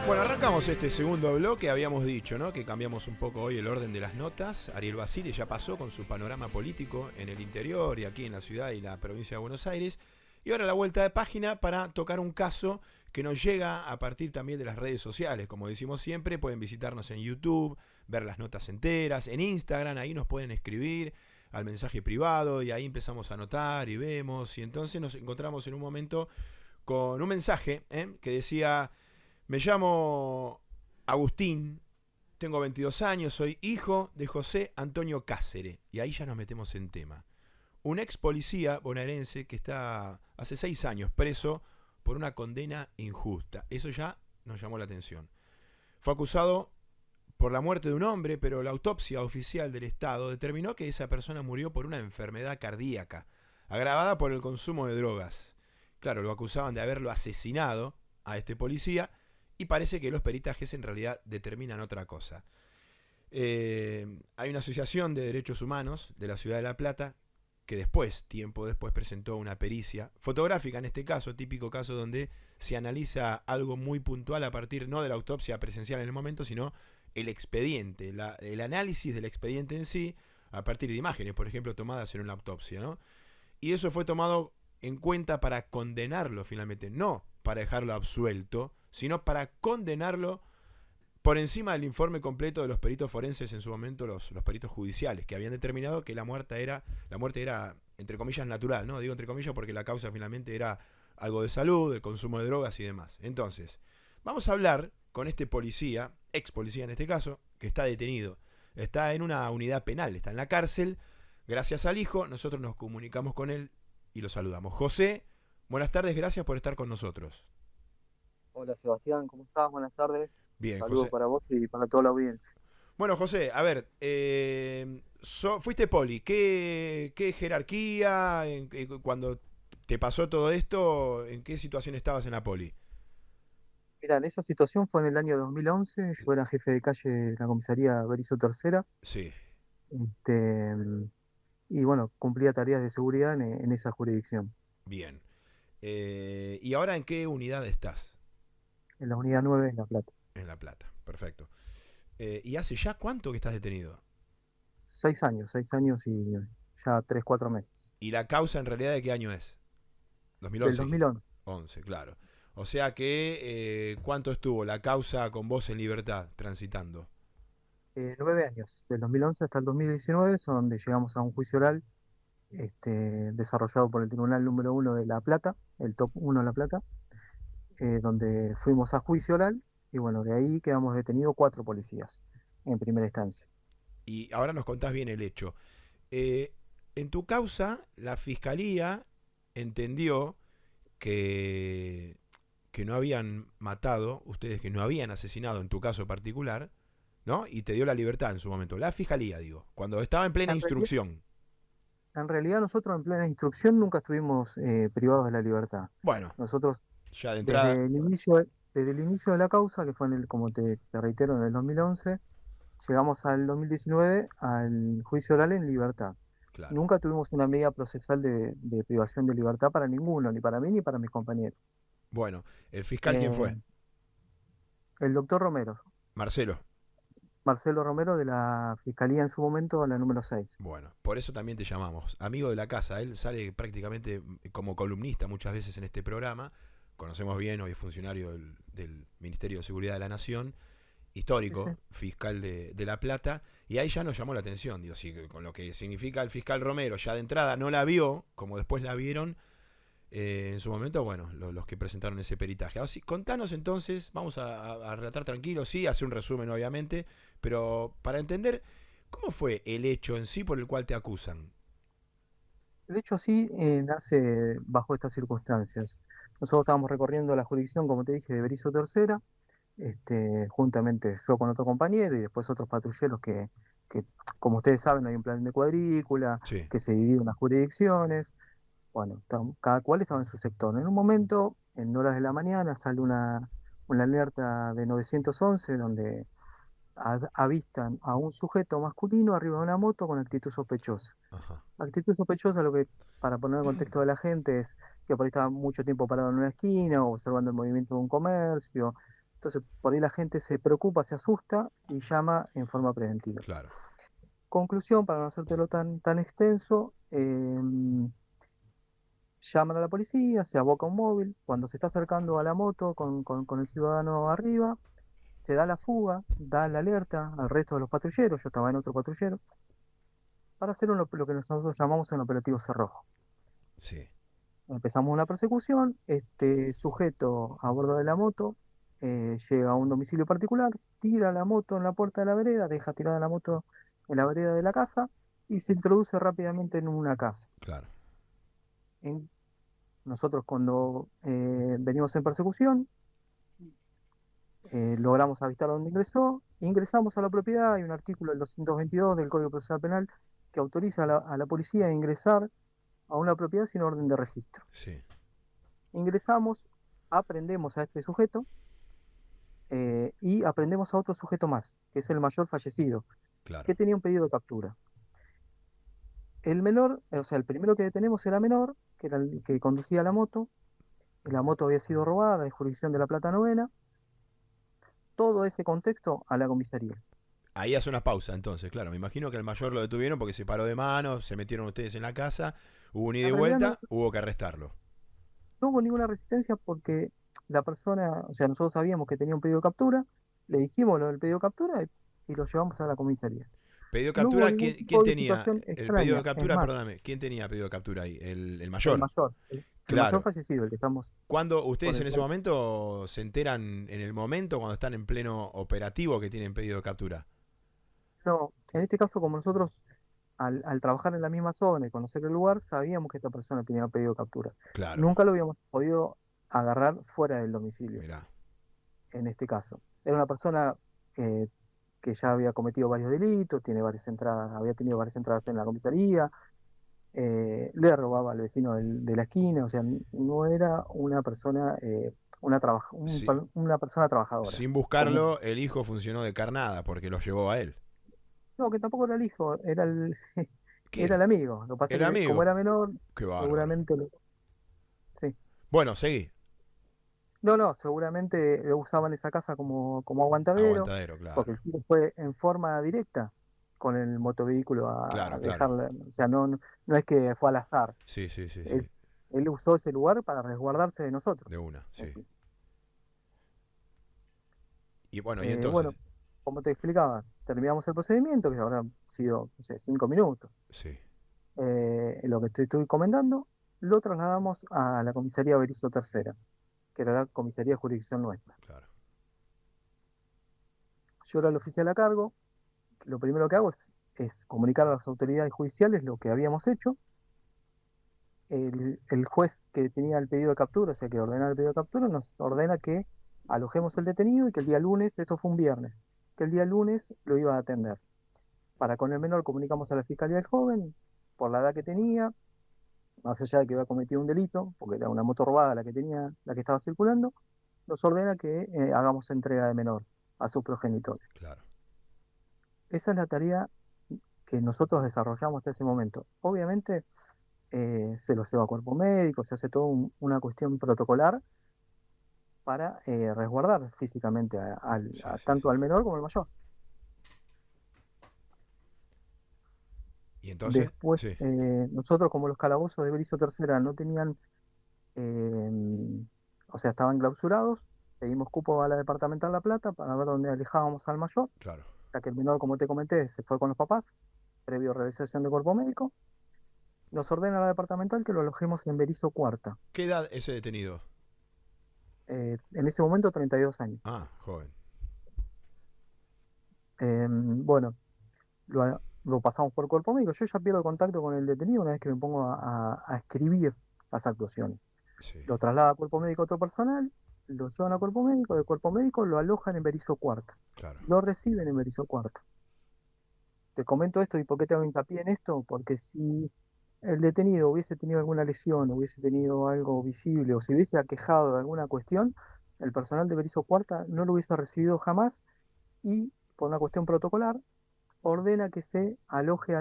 Bueno, arrancamos este segundo bloque. Habíamos dicho, ¿no?, que cambiamos un poco hoy el orden de las notas. Ariel Basile ya pasó con su panorama político en el interior y aquí en la ciudad y la provincia de Buenos Aires. Y ahora la vuelta de página para tocar un caso que nos llega a partir también de las redes sociales. Como decimos siempre, pueden visitarnos en YouTube, ver las notas enteras, en Instagram, ahí nos pueden escribir al mensaje privado y ahí empezamos a anotar y vemos. Y entonces nos encontramos en un momento con un mensaje que decía: me llamo Agustín, tengo 22 años, soy hijo de José Antonio Cáceres. Y ahí ya nos metemos en tema. Un ex policía bonaerense que está hace 6 años preso por una condena injusta. Eso ya nos llamó la atención. Fue acusado por la muerte de un hombre, pero la autopsia oficial del Estado determinó que esa persona murió por una enfermedad cardíaca, agravada por el consumo de drogas. Claro, lo acusaban de haberlo asesinado a este policía, y parece que los peritajes en realidad determinan otra cosa. Hay una asociación de derechos humanos de la ciudad de La Plata que después, tiempo después, presentó una pericia fotográfica en este caso, típico caso donde se analiza algo muy puntual a partir no de la autopsia presencial en el momento, sino el expediente, el análisis del expediente en sí, a partir de imágenes, por ejemplo, tomadas en una autopsia, ¿no? Y eso fue tomado en cuenta para condenarlo finalmente, no para dejarlo absuelto, sino para condenarlo por encima del informe completo de los peritos forenses en su momento, los peritos judiciales, que habían determinado que la muerte era, entre comillas, natural, ¿no? Digo entre comillas porque la causa finalmente era algo de salud, el consumo de drogas y demás. Entonces, vamos a hablar con este policía, ex policía en este caso, que está detenido. Está en una unidad penal, está en la cárcel. Gracias al hijo, nosotros nos comunicamos con él y lo saludamos. José, buenas tardes, gracias por estar con nosotros. Hola Sebastián, ¿cómo estás? Buenas tardes. Bien, Saludos José. para vos y para toda la audiencia. Bueno, José, a ver, fuiste poli, ¿qué jerarquía, cuando te pasó todo esto, en qué situación estabas en la poli? Mira, en esa situación fue en el año 2011. Yo era jefe de calle de la comisaría Berizo Tercera, Sí, este, y bueno, cumplía tareas de seguridad en esa jurisdicción, bien. ¿Y ahora en qué unidad estás? en la unidad 9 en La Plata. En La Plata, perfecto. ¿Y hace ya cuánto que estás detenido? 6 años y ya 3, 4 meses. ¿Y la causa en realidad de qué año es? Del 2011 dijiste. 2011, 11, claro. O sea que, ¿cuánto estuvo la causa con vos en libertad transitando? 9 años, del 2011 hasta el 2019, son donde llegamos a un juicio oral desarrollado por el Tribunal número 1 de La Plata, el top 1 de La Plata, donde fuimos a juicio oral y bueno, de ahí quedamos detenidos 4 policías en primera instancia. Y ahora nos contás bien el hecho. Eh, en tu causa, la fiscalía entendió que, que no habían matado, ustedes que no habían asesinado en tu caso particular, ¿no? Y te dio la libertad en su momento. La fiscalía, digo, cuando estaba en plena En realidad, instrucción. en realidad nosotros en plena instrucción nunca estuvimos privados de la libertad. Bueno, Nosotros ya de entrada, desde el inicio de la causa, que fue como te reitero, en el 2011, llegamos al 2019 al juicio oral en libertad. claro. Nunca tuvimos una medida procesal de privación de libertad para ninguno, ni para mí ni para mis compañeros. Bueno, ¿el fiscal quién Eh, fue? el doctor Romero, Marcelo. Marcelo Romero de la Fiscalía en su momento, la número 6. Bueno, por eso también te llamamos. Amigo de la casa, él sale prácticamente como columnista muchas veces en este programa. Conocemos bien, hoy es funcionario del Ministerio de Seguridad de la Nación, Sí, sí. histórico, fiscal de La Plata, y ahí ya nos llamó la atención, digo, si con lo que significa el fiscal Romero, ya de entrada no la vio, como después la vieron en su momento, bueno, los que presentaron ese peritaje. Ahora sí, contanos entonces, vamos a relatar tranquilo, sí, hace un resumen obviamente, pero para entender cómo fue el hecho en sí por el cual te acusan. De hecho, sí, nace bajo estas circunstancias. Nosotros estábamos recorriendo la jurisdicción, como te dije, de Berizo Tercera, juntamente yo con otro compañero y después otros patrulleros que, como ustedes saben, hay un plan de cuadrícula Sí, que se divide en las jurisdicciones. Bueno, cada cual estaba en su sector. En un momento, en horas de la mañana, sale una alerta de 911 donde avistan a un sujeto masculino arriba de una moto con actitud sospechosa. ajá, Actitud sospechosa, lo que, para poner en contexto de la gente, es que por ahí estaba mucho tiempo parado en una esquina, o observando el movimiento de un comercio. entonces por ahí la gente se preocupa, se asusta y llama en forma preventiva. Claro. Conclusión, para no hacértelo tan extenso, llaman a la policía, se aboca un móvil, cuando se está acercando a la moto con el ciudadano arriba, se da la fuga, da la alerta al resto de los patrulleros, yo estaba en otro patrullero, para hacer lo que nosotros llamamos un operativo cerrojo. Sí. Empezamos una persecución, este sujeto a bordo de la moto llega a un domicilio particular, tira la moto en la puerta de la vereda, deja tirada la moto en la vereda de la casa y se introduce rápidamente en una casa. Claro. Nosotros cuando venimos en persecución, logramos avistar dónde ingresó, ingresamos a la propiedad, hay un artículo del 222 del Código Procesal Penal que autoriza a la policía a ingresar a una propiedad sin orden de registro. Sí. Ingresamos, aprendemos a este sujeto y aprendemos a otro sujeto más, que es el mayor fallecido, Claro. que tenía un pedido de captura. El menor, o sea, el primero que detenemos era menor, que era el que conducía la moto había sido robada en jurisdicción de La Plata Novena, todo ese contexto a la comisaría. Ahí hace una pausa entonces, claro. Me imagino que el mayor lo detuvieron porque se paró de mano, se metieron ustedes en la casa, hubo un ida y En realidad vuelta, hubo que arrestarlo. no hubo ninguna resistencia porque la persona, o sea, nosotros sabíamos que tenía un pedido de captura, le dijimos lo del pedido de captura y lo llevamos a la comisaría. Pedido de No hubo captura, ningún ¿quién tipo de tenía situación el pedido de extraña, es captura? más, Perdóname, ¿quién tenía pedido de captura ahí? El el mayor. mayor, el mayor Claro. fallecido, el que estamos ¿Cuándo con ustedes el en ese cual. momento se enteran en el momento cuando están en pleno operativo que tienen pedido de captura? No, en este caso, como nosotros al trabajar en la misma zona y conocer el lugar, sabíamos que esta persona tenía pedido de captura. Claro, Nunca lo habíamos podido agarrar fuera del domicilio, mirá. en este caso. Era una persona eh, que ya había cometido varios delitos, tiene varias entradas, había tenido varias entradas en la comisaría, le robaba al vecino de la esquina, o sea, no era una persona, Sí, una persona trabajadora. sin Como, buscarlo, el hijo funcionó de carnada porque lo llevó a él. no, que tampoco era el hijo, ¿Qué era era? el amigo. Lo que pasa es El que como amigo. era menor, Qué bárbaro. seguramente sí. Bueno, seguí. No, seguramente lo usaban esa casa como aguantadero, Aguantadero, porque claro. el tiro fue en forma directa con el motovehículo a Claro, claro. dejarle, o sea, no es que fue al azar. Sí, sí, sí, Él, sí. él usó ese lugar para resguardarse de nosotros. De una, sí. Así. Y bueno, y entonces, Bueno, como te explicaba, terminamos el procedimiento, que habrá sido, no sé, 5 minutos. sí, Lo que te estoy comentando, lo trasladamos a la comisaría Berizo Tercera, que era la comisaría de jurisdicción nuestra. claro. Yo era el oficial a cargo, lo primero que hago es comunicar a las autoridades judiciales lo que habíamos hecho. El juez que tenía el pedido de captura, o sea, que ordenaba el pedido de captura, nos ordena que alojemos el detenido y que el día lunes, eso fue un viernes, que el día lunes lo iba a atender. Para con el menor comunicamos a la fiscalía del joven, por la edad que tenía, más allá de que había cometido un delito, porque era una moto robada la que tenía, la que estaba circulando, nos ordena que hagamos entrega de menor a sus progenitores. Claro. Esa es la tarea que nosotros desarrollamos hasta ese momento. Obviamente se lo lleva a cuerpo médico, se hace toda una cuestión protocolar para resguardar físicamente Sí, sí, tanto sí. al menor como al mayor. Y entonces, Después, sí, nosotros como los calabozos de Berizo Tercera no tenían, eh, o sea, estaban clausurados, pedimos cupo a la departamental La Plata para ver dónde alejábamos al mayor, claro. ya que el menor, como te comenté, se fue con los papás, previo realización de cuerpo médico. Nos ordena la departamental que lo alojemos en Berizo Cuarta. ¿Qué edad ese detenido? En ese momento 32 años. Ah, joven. Bueno, lo pasamos por cuerpo médico. Yo ya pierdo contacto con el detenido una vez que me pongo a escribir las actuaciones. Sí, Lo traslada a cuerpo médico otro personal, lo llevan a cuerpo médico, de cuerpo médico lo alojan en Berizo Cuarta. claro. Lo reciben en Berizo Cuarta. Te comento esto y por qué tengo hincapié en esto, porque si el detenido hubiese tenido alguna lesión, hubiese tenido algo visible o se hubiese aquejado de alguna cuestión, el personal de Berizo Cuarta no lo hubiese recibido jamás y por una cuestión protocolar ordena que se aloje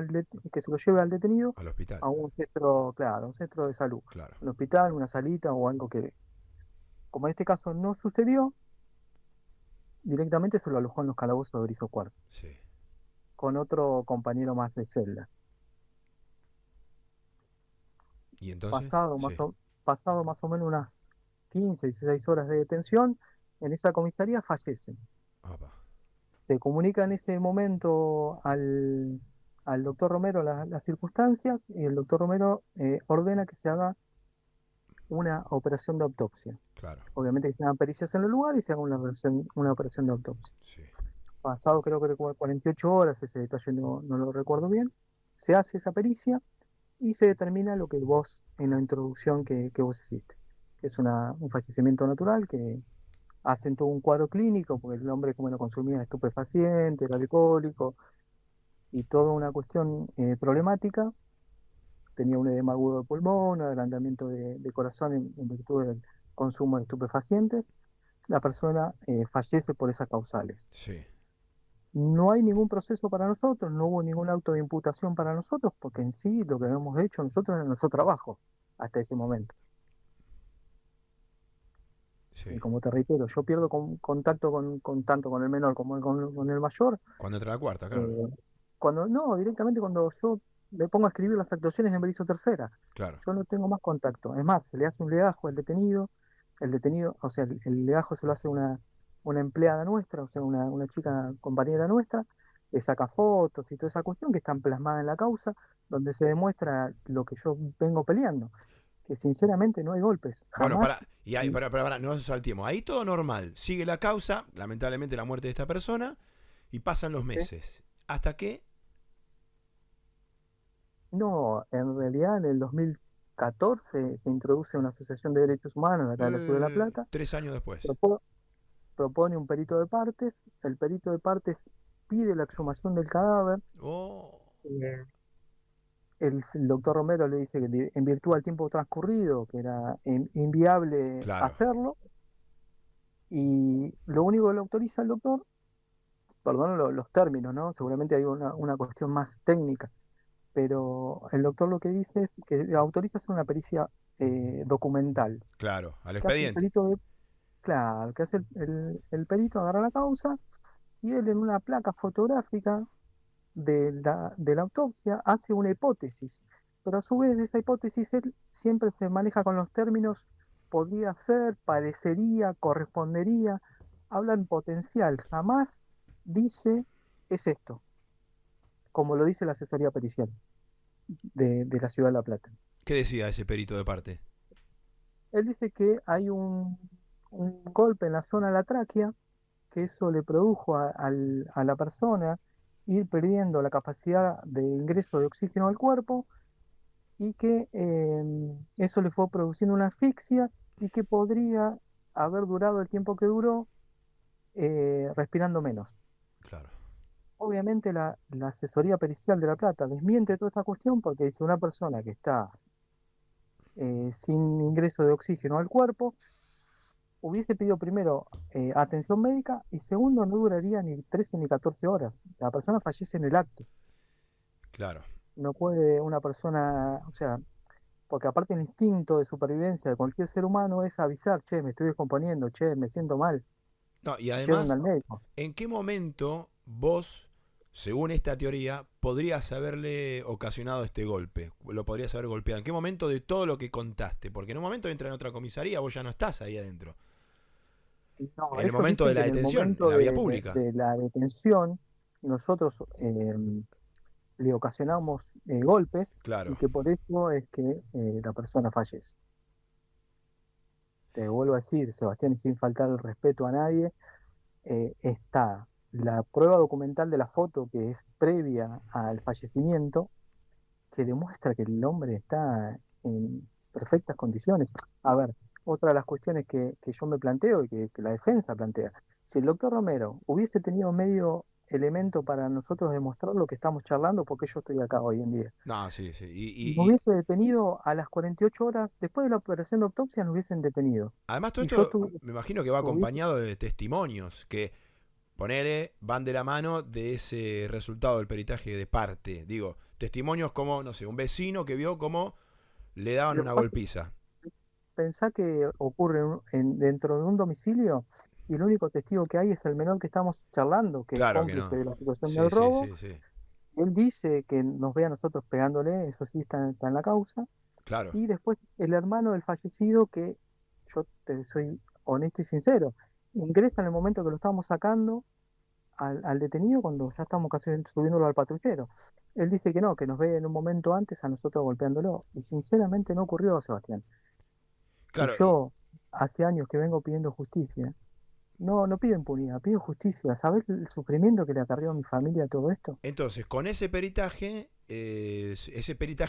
que se lo lleve al detenido Al hospital, a un centro, claro, un centro de salud, claro. un hospital, una salita o algo que, como en este caso no sucedió, directamente se lo alojó en los calabozos de Berisso Cuarto, Sí. con otro compañero más de celda. ¿Y entonces? Pasado Sí. más o, pasado más o menos unas 15, 16 horas de detención, en esa comisaría fallecen. Apa. Se comunica en ese momento al doctor Romero las circunstancias y el doctor Romero ordena que se haga una operación de autopsia. Claro. Obviamente que se hagan pericias en el lugar y se haga una operación de autopsia. Sí. Pasado creo que 48 horas, ese detalle no lo recuerdo bien, se hace esa pericia y se determina lo que vos en la introducción que vos hiciste, que es un fallecimiento natural que hacen todo un cuadro clínico, porque el hombre como lo consumía estupefaciente, era alcohólico y toda una cuestión problemática, tenía un edema agudo de pulmón, un agrandamiento de corazón en virtud del consumo de estupefacientes, la persona fallece por esas causales. Sí. No hay ningún proceso para nosotros, no hubo ningún auto de imputación para nosotros, porque en sí lo que habíamos hecho nosotros era nuestro trabajo hasta ese momento. Y Sí. como te reitero, yo pierdo contacto tanto con el menor como con el mayor, Cuando entra la cuarta, claro. eh, no, directamente cuando yo me pongo a escribir las actuaciones en Berisso Tercera. Claro. Yo no tengo más contacto. Es más, se le hace un legajo al detenido, o sea, el legajo se lo hace una empleada nuestra, o sea, una chica compañera nuestra, le saca fotos y toda esa cuestión que están plasmadas en la causa, donde se demuestra lo que yo vengo peleando, que sinceramente no hay golpes, Bueno, jamás. y ahí, para, no nos saltemos. Ahí todo normal. Sigue la causa, lamentablemente la muerte de esta persona, y pasan los ¿Sí? meses. Hasta que, No, en realidad en el 2014 se introduce una asociación de derechos humanos acá en la ciudad de La Plata, 3 años después. propo- propone un perito de partes, el perito de partes pide la exhumación del cadáver, Oh, eh, el doctor Romero le dice que en virtud del tiempo transcurrido, que era inviable claro, hacerlo, y lo único que le autoriza el doctor, perdón los términos, ¿no? Seguramente hay una cuestión más técnica, pero el doctor lo que dice es que autoriza hacer una pericia documental. claro, al ¿Qué hace el expediente. perito claro, que hace el perito? Agarra la causa y él en una placa fotográfica de la autopsia hace una hipótesis, pero a su vez de esa hipótesis él siempre se maneja con los términos podría ser, parecería, correspondería, habla en potencial, jamás dice es esto, como lo dice la asesoría pericial de la ciudad de La Plata. ¿Qué decía ese perito de parte? Él dice que hay un golpe en la zona de la tráquea, que eso le produjo a la persona ir perdiendo la capacidad de ingreso de oxígeno al cuerpo y que eso le fue produciendo una asfixia y que podría haber durado el tiempo que duró respirando menos. Claro, Obviamente la asesoría pericial de La Plata desmiente toda esta cuestión porque dice una persona que está sin ingreso de oxígeno al cuerpo hubiese pedido primero atención médica y segundo no duraría ni 13 ni 14 horas. La persona fallece en el acto. claro. No puede una persona, o sea, porque aparte el instinto de supervivencia de cualquier ser humano es avisar, che, me estoy descomponiendo, che, me siento mal, No, y llévenme además, al médico. ¿en qué momento vos, según esta teoría, podrías haberle ocasionado este golpe? Lo podrías haber golpeado. ¿En qué momento de todo lo que contaste? Porque en un momento entra en otra comisaría, vos ya no estás ahí adentro. No, En el ellos momento de dicen la que en el detención, en momento la vía pública. de la detención nosotros le ocasionamos golpes y Claro, que por eso es que la persona fallece. Te vuelvo a decir, Sebastián, y sin faltar el respeto a nadie, está la prueba documental de la foto que es previa al fallecimiento, que demuestra que el hombre está en perfectas condiciones. A ver, otra de las cuestiones que yo me planteo y que la defensa plantea, si el doctor Romero hubiese tenido medio elemento para nosotros demostrar lo que estamos charlando, porque yo estoy acá hoy en día, no, sí, sí. nos hubiese detenido a las 48 horas, después de la operación de autopsia nos hubiesen detenido. Además, todo Y yo esto me imagino que va hubiese acompañado de testimonios que, ponele, van de la mano de ese resultado del peritaje de parte. Digo, testimonios como, no sé, un vecino que vio cómo le daban lo que una pasa golpiza. pensá que ocurre dentro de un domicilio, y el único testigo que hay es el menor que estamos charlando, que es Claro que cómplice no. de la situación Sí, del sí, robo. sí, sí. Él dice que nos ve a nosotros pegándole, eso sí está en la causa. Claro. Y después el hermano del fallecido, que yo te soy honesto y sincero, ingresa en el momento que lo estábamos sacando al detenido cuando ya estamos casi subiéndolo al patrullero. Él dice que no, que nos ve en un momento antes a nosotros golpeándolo. Y sinceramente no ocurrió, Sebastián. Si Claro, yo hace años que vengo pidiendo justicia, no pido impunidad, pido justicia. ¿Sabes el sufrimiento que le acarreó a mi familia todo esto? entonces, con ese peritaje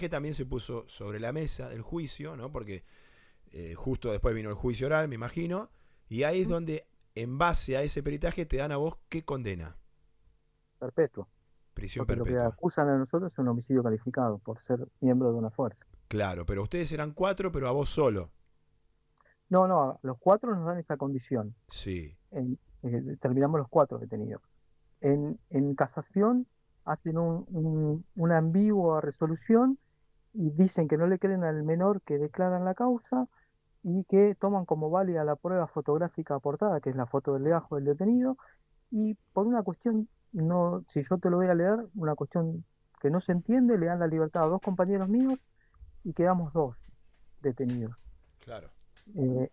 también se puso sobre la mesa del juicio, ¿no? Porque justo después vino el juicio oral, me imagino, y ahí es ¿Mm? donde, en base a ese peritaje, te dan a vos qué condena. Perpetuo. Prisión Porque lo que perpetua. acusan a nosotros es un homicidio calificado por ser miembro de una fuerza. Claro, pero ustedes eran cuatro, pero a vos solo. No, los cuatro nos dan esa condición. Sí, Terminamos los cuatro detenidos. En casación hacen una ambigua resolución y dicen que no le creen al menor que declaran la causa y que toman como válida la prueba fotográfica aportada, que es la foto del legajo del detenido, y por una cuestión, no, si yo te lo voy a leer, una cuestión que no se entiende, le dan la libertad a dos compañeros míos y quedamos dos detenidos. claro.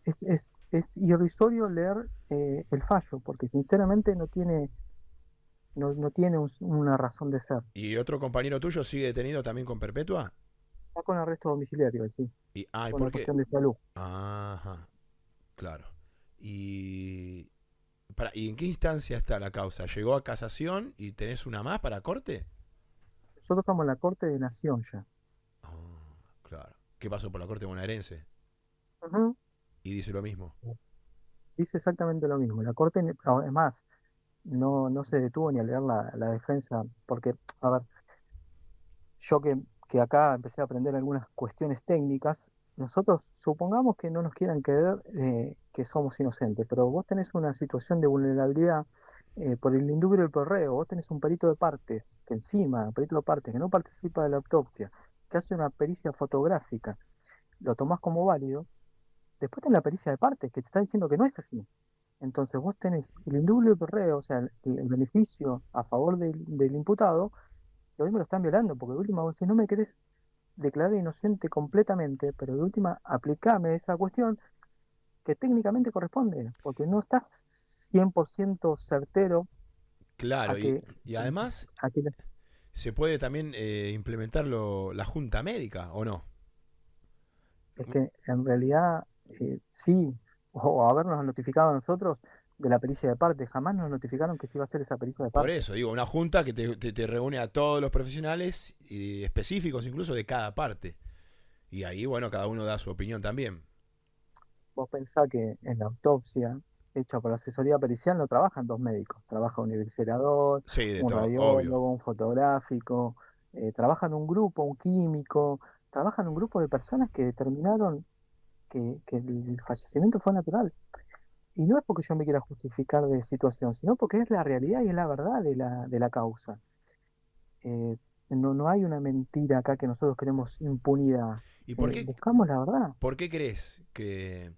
Es irrisorio leer el fallo, porque sinceramente no tiene una razón de ser. ¿Y otro compañero tuyo sigue detenido también con perpetua? Está con arresto domiciliario, sí, ¿Y por por una qué? cuestión de salud. Ajá, claro. Y, ¿y en qué instancia está la causa? ¿Llegó a casación y tenés una más para corte? Nosotros estamos en la Corte de Nación ya. Ah, claro. ¿Qué pasó por la corte bonaerense? Ujú. Y dice lo mismo. Dice exactamente lo mismo. La Corte, es más, no se detuvo ni a leer la defensa, porque, a ver, yo que acá empecé a aprender algunas cuestiones técnicas, nosotros supongamos que no nos quieran creer que somos inocentes, pero vos tenés una situación de vulnerabilidad por el indubio y por el reo, vos tenés un perito de partes, que encima, un perito de partes que no participa de la autopsia, que hace una pericia fotográfica, lo tomás como válido, después tenés la pericia de partes, que te está diciendo que no es así. Entonces vos tenés el indubio y el reo, o sea, el beneficio a favor del imputado, y hoy me lo están violando, porque de última, vos si no me querés declarar inocente completamente, pero de última, aplicame esa cuestión que técnicamente corresponde, porque no estás 100% certero a Claro, que, y además a que se puede también implementar la junta médica, ¿o no? es que en realidad sí, o habernos notificado a nosotros de la pericia de parte, jamás nos notificaron que se iba a hacer esa pericia de Por parte. eso, digo, una junta que te reúne a todos los profesionales y específicos incluso de cada parte. Y ahí, bueno, cada uno da su opinión también. Vos pensás que en la autopsia hecha por la asesoría pericial no trabajan dos médicos, trabaja un investigador, Sí, de un todo, obvio. radiólogo, un fotográfico, trabajan un grupo, un químico, trabajan un grupo de personas que determinaron que el fallecimiento fue natural. Y no es porque yo me quiera justificar de situación, sino porque es la realidad y es la verdad de la causa. Eh, no hay una mentira acá que nosotros queremos impunidad. ¿Y Buscamos la verdad. por qué crees que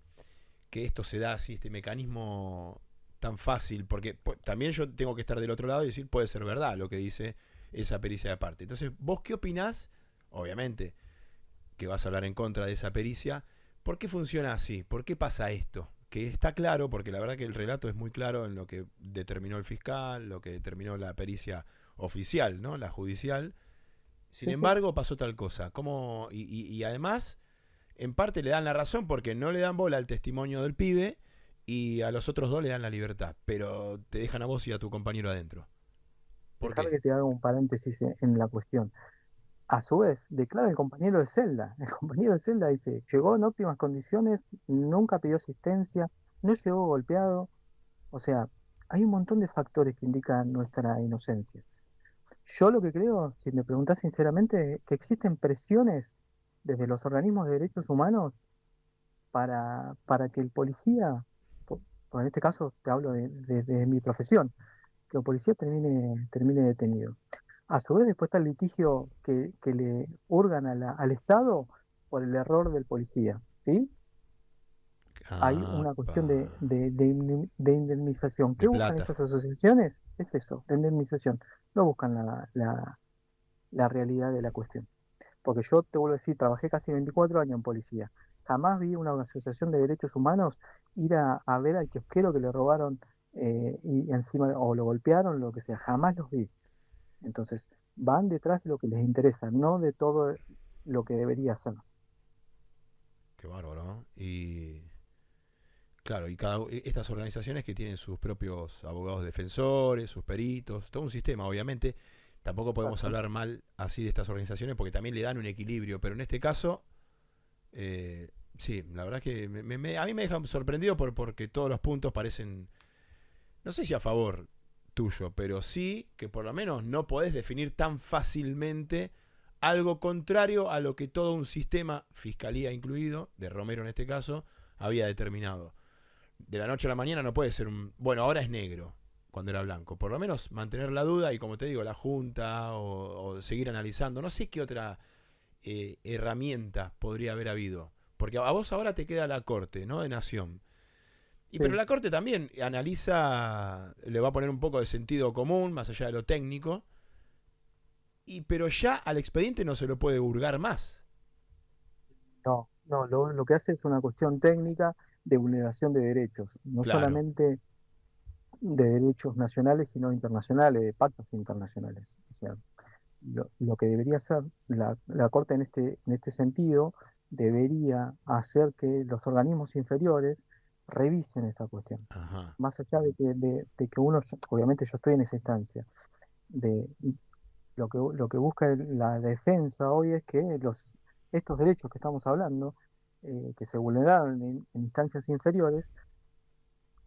esto se da así, este mecanismo tan fácil? Porque también yo tengo que estar del otro lado y decir, puede ser verdad lo que dice esa pericia de parte. Entonces, ¿vos qué opinás? Obviamente que vas a hablar en contra de esa pericia. ¿Por qué funciona así? ¿Por qué pasa esto? Que está claro, porque la verdad que el relato es muy claro en lo que determinó el fiscal, lo que determinó la pericia oficial, ¿no? La judicial. Sin Sí, sí. embargo, pasó tal cosa. ¿Cómo? Y además, en parte le dan la razón porque no le dan bola al testimonio del pibe y a los otros dos le dan la libertad, pero te dejan a vos y a tu compañero adentro. ¿Por Déjame qué? que te haga un paréntesis en la cuestión. A su vez, declara el compañero de celda. El compañero de celda dice, llegó en óptimas condiciones, nunca pidió asistencia, no llegó golpeado. O sea, hay un montón de factores que indican nuestra inocencia. Yo lo que creo, si me preguntás sinceramente, que existen presiones desde los organismos de derechos humanos para que el policía, por en este caso te hablo de mi profesión, que el policía termine detenido. A su vez, después está el litigio que le hurgan al Estado por el error del policía, ¿sí? Hay Ah, una cuestión de indemnización. de ¿Qué buscan plata. estas asociaciones? Es eso, la indemnización. No buscan la realidad de la cuestión. Porque yo te vuelvo a decir, trabajé casi 24 años en policía. Jamás vi una asociación de derechos humanos ir a ver al kiosquero que le robaron y encima o lo golpearon, lo que sea. Jamás los vi. Entonces, van detrás de lo que les interesa, no de todo lo que debería ser. Qué bárbaro, ¿no? Y claro, estas organizaciones que tienen sus propios abogados defensores, sus peritos, todo un sistema, obviamente. Tampoco podemos Exacto. hablar mal así de estas organizaciones porque también le dan un equilibrio, pero en este caso, eh, sí, la verdad que a mí me dejan sorprendido porque todos los puntos parecen, no sé si a favor tuyo, pero sí que por lo menos no podés definir tan fácilmente algo contrario a lo que todo un sistema, fiscalía incluido, de Romero en este caso, había determinado. De la noche a la mañana no puede ser bueno, ahora es negro cuando era blanco. Por lo menos mantener la duda y, como te digo, la junta o seguir analizando. No sé qué otra herramienta podría haber habido. Porque a vos ahora te queda la corte, ¿no? De Nación. Pero Sí, la corte también analiza, le va a poner un poco de sentido común, más allá de lo técnico. Pero ya al expediente no se lo puede hurgar más. no, no, lo que hace es una cuestión técnica de vulneración de derechos, no Claro. solamente de derechos nacionales, sino internacionales, de pactos internacionales. O sea, lo que debería hacer la Corte en este sentido, debería hacer que los organismos inferiores revisen esta cuestión. Ajá. Más allá de que uno, obviamente yo estoy en esa instancia, de lo que busca la defensa hoy es que estos derechos que estamos hablando, que se vulneraron en instancias inferiores,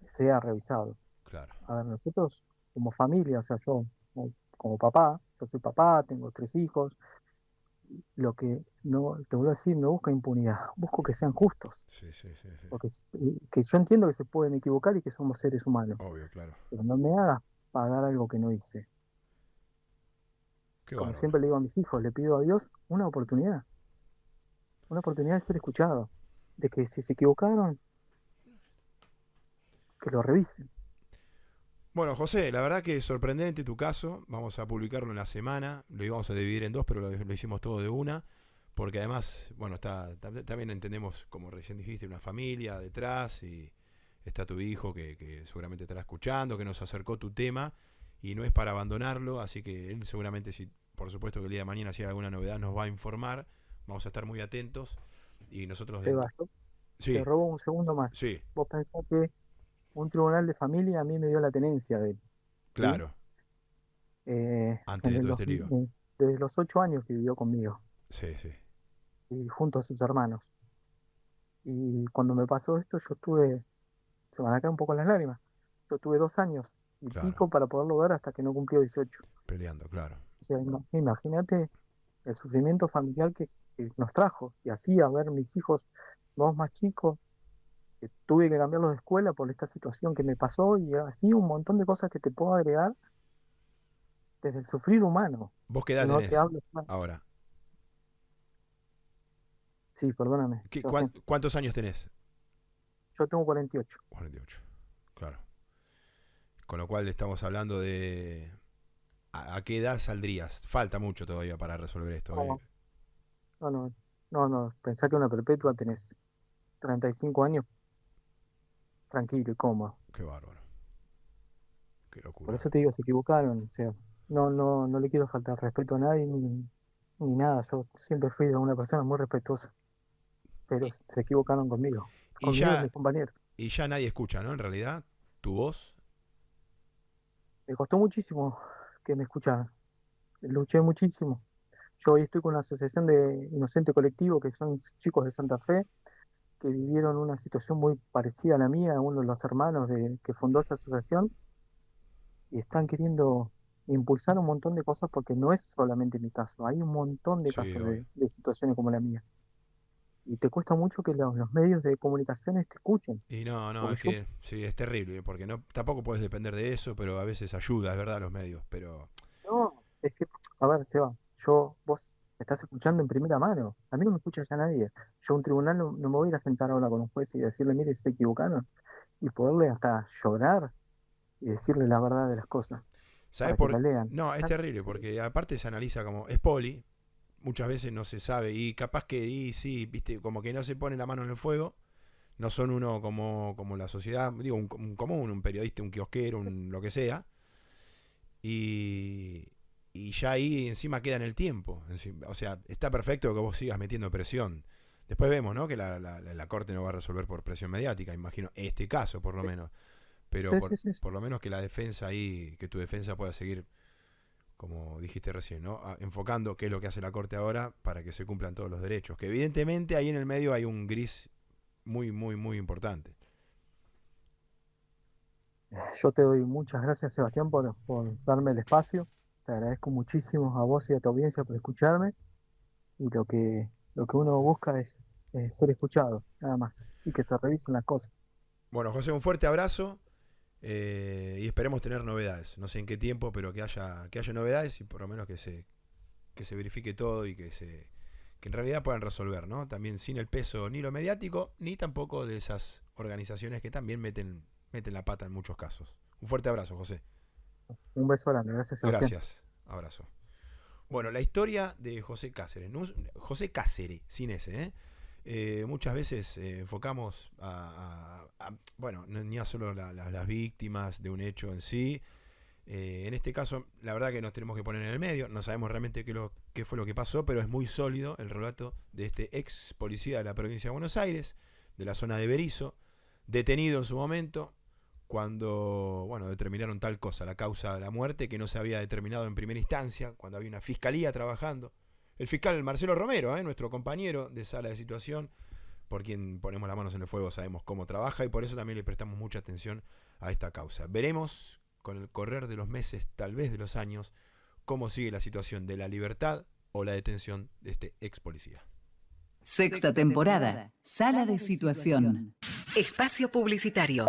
sea revisado. Claro. A ver, nosotros como familia, o sea, yo como papá, yo soy papá, tengo 3 hijos, lo que no, te voy a decir, no busco impunidad, busco que sean justos, Sí, sí, sí, sí. porque que yo entiendo que se pueden equivocar y que somos seres humanos, Obvio, claro. pero no me hagas pagar algo que no hice. Qué Como bárbaro. siempre le digo a mis hijos, le pido a Dios una oportunidad de ser escuchado, de que si se equivocaron, que lo revisen. Bueno, José, la verdad que es sorprendente tu caso. Vamos a publicarlo en la semana. Lo íbamos a dividir en dos, pero lo hicimos todo de una. Porque además, bueno, también entendemos, como recién dijiste, una familia detrás y está tu hijo que seguramente estará escuchando, que nos acercó tu tema y no es para abandonarlo. Así que él seguramente, si, por supuesto que el día de mañana si hay alguna novedad nos va a informar. Vamos a estar muy atentos y nosotros dentro. Seba, yo te Sí, robo un segundo más. sí, Vos pensás que un tribunal de familia a mí me dio la tenencia de él, ¿sí? claro, antes En de el todo este lío. desde los 8 años que vivió conmigo Sí, sí, y junto a sus hermanos. Y cuando me pasó esto, yo tuve, se van a caer un poco las lágrimas. Yo tuve 2 años y claro. pico para poderlo ver hasta que no cumplió 18. Peleando, claro. O sea, imagínate el sufrimiento familiar que nos trajo. Y así a ver mis hijos, dos más chicos, que tuve que cambiarlos de escuela por esta situación que me pasó y así un montón de cosas que te puedo agregar desde el sufrir humano. ¿Vos qué edad No te tenés hablo más. ahora? Sí, perdóname, Sebastián. ¿Cuántos años tenés? Yo tengo 48. 48. Claro. Con lo cual estamos hablando de... ¿A qué edad saldrías? Falta mucho todavía para resolver esto, ¿eh? No, no, no, no. Pensá que una perpetua tenés 35 años, tranquilo y cómodo. Qué bárbaro. Qué Por locura. eso te digo, se equivocaron. O sea, no le quiero faltar respeto a nadie ni nada. Yo siempre fui una persona muy respetuosa, pero Y, se equivocaron conmigo, y conmigo y mis ya, compañeros. y ya nadie escucha, ¿no? En realidad, tu voz. Me costó muchísimo que me escucharan. Luché muchísimo. Yo hoy estoy con una asociación de Inocente Colectivo, que son chicos de Santa Fe, que vivieron una situación muy parecida a la mía, uno de los hermanos que fundó esa asociación, y están queriendo impulsar un montón de cosas porque no es solamente mi caso, hay un montón de Sí, casos obvio. de situaciones como la mía. Y te cuesta mucho que los medios de comunicaciones te escuchen, Y no, no, porque es yo, que sí, es terrible, porque no, tampoco puedes depender de eso, pero a veces ayuda, es verdad, los medios. Pero no, es que, a ver, Seba, vos Me estás escuchando en primera mano. A mí no me escucha ya nadie. Yo a un tribunal no me voy a ir a sentar ahora con un juez y decirle, mire, se equivocaron. Y poderle hasta llorar y decirle la verdad de las cosas ¿Sabes para que por la lean. No, es terrible, Sí, porque aparte se analiza como es poli, muchas veces no se sabe, y capaz que, y sí, viste, como que no se pone la mano en el fuego, no son uno como la sociedad, digo, un común, un periodista, un kiosquero, un lo que sea, y, y ya ahí encima queda en el tiempo. O sea, está perfecto que vos sigas metiendo presión. Después vemos, ¿no? Que la Corte no va a resolver por presión mediática, imagino, este caso por lo menos. Pero sí, sí, sí, sí. por lo menos que la defensa ahí, que tu defensa pueda seguir, como dijiste recién, ¿no? Enfocando qué es lo que hace la Corte ahora para que se cumplan todos los derechos. Que evidentemente ahí en el medio hay un gris muy, muy, muy importante. Yo te doy muchas gracias, Sebastián, por darme el espacio. Te agradezco muchísimo a vos y a tu audiencia por escucharme. Y lo que uno busca es ser escuchado, nada más. Y que se revisen las cosas. Bueno, José, un fuerte abrazo. Y esperemos tener novedades. No sé en qué tiempo, pero que haya novedades y por lo menos que se verifique todo y que en realidad puedan resolver, ¿no? También sin el peso ni lo mediático, ni tampoco de esas organizaciones que también meten la pata en muchos casos. Un fuerte abrazo, José. Un beso grande. Gracias, Sebastián. Gracias. Abrazo. Bueno, la historia de José Cáceres. José Cáceres, sin ese, ¿eh? Muchas veces enfocamos bueno, ni a solo las víctimas de un hecho en sí. En este caso, la verdad que nos tenemos que poner en el medio. No sabemos realmente qué fue lo que pasó, pero es muy sólido el relato de este ex policía de la provincia de Buenos Aires, de la zona de Berisso, detenido en su momento cuando, bueno, determinaron tal cosa, la causa de la muerte, que no se había determinado en primera instancia, cuando había una fiscalía trabajando. El fiscal Marcelo Romero, nuestro compañero de sala de situación, por quien ponemos las manos en el fuego, sabemos cómo trabaja y por eso también le prestamos mucha atención a esta causa. Veremos con el correr de los meses, tal vez de los años, cómo sigue la situación de la libertad o la detención de este ex policía. Sexta temporada, Sala de Situación. Espacio Publicitario.